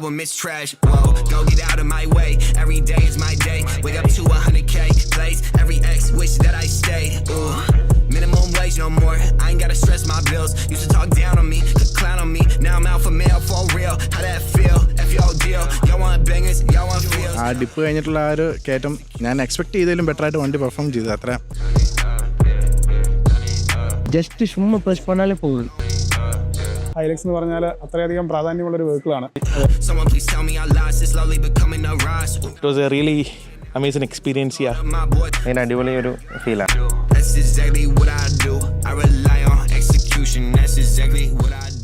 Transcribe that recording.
album is trash. Whoa, go get out of my way. Every day is my day. Wake up to 100K plays. Every ex wish that I stay. Ooh, minimum wage no more. I ain't gotta stress my bills. Used to talk down on me, could clown on me. Now I'm out for mail for real. How that feel? FYO deal. Y'all want bangers, y'all want feels. ആ dip കഴിഞ്ഞിട്ടുള്ള ആ ഒരു കയറ്റം ഞാൻ expect ചെയ്തതിലും ബെറ്ററായിട്ട് വണ്ടി perform ചെയ്തു. അത്ര ജസ്റ്റ് ചുമ്മാ പ്രസ് பண்ணாலே പോകും. ഹൈലക്സ് എന്ന് പറഞ്ഞാൽ അത്രയധികം പ്രാധാന്യമുള്ളൊരു വെഹിക്കിളാണ്. It was a really amazing experience. അതിന് അടിപൊളി ഒരു ഫീലാണ്. That's exactly what I do. I rely on execution. That's exactly what I do.